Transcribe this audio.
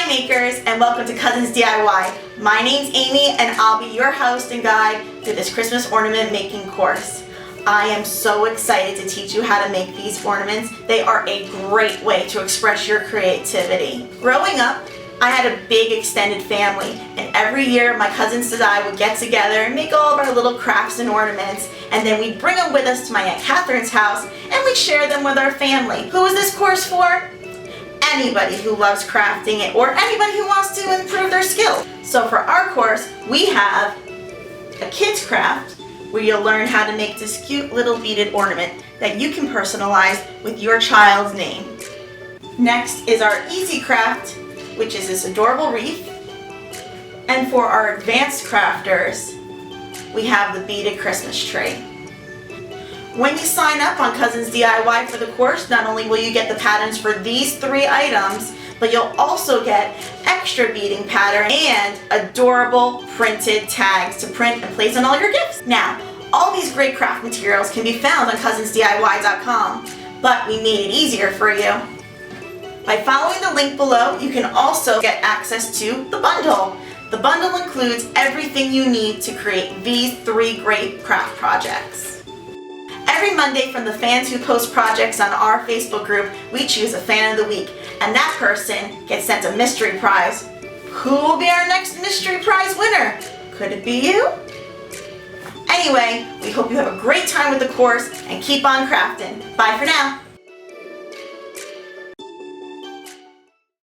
Hi makers, and welcome to Cousins DIY. My name's Amy and I'll be your host and guide through this Christmas ornament making course. I am so excited to teach you how to make these ornaments. They are a great way to express your creativity. Growing up, I had a big extended family, and every year my cousins and I would get together and make all of our little crafts and ornaments, and then we'd bring them with us to my Aunt Catherine's house and we'd share them with our family. Who is this course for? Anybody who loves crafting it or anybody who wants to improve their skills. So for our course, we have a kids craft where you'll learn how to make this cute little beaded ornament that you can personalize with your child's name. Next is our easy craft, which is this adorable wreath. And for our advanced crafters, we have the beaded Christmas tree. When you sign up on Cousins DIY for the course, not only will you get the patterns for these 3 items, but you'll also get extra beading pattern and adorable printed tags to print and place on all your gifts. Now, all these great craft materials can be found on cousinsdiy.com, but we made it easier for you. By following the link below, you can also get access to the bundle. The bundle includes everything you need to create these 3 great craft projects. Every Monday from the fans who post projects on our Facebook group, we choose a fan of the week, and that person gets sent a mystery prize. Who will be our next mystery prize winner? Could it be you? Anyway, we hope you have a great time with the course and keep on crafting. Bye for now.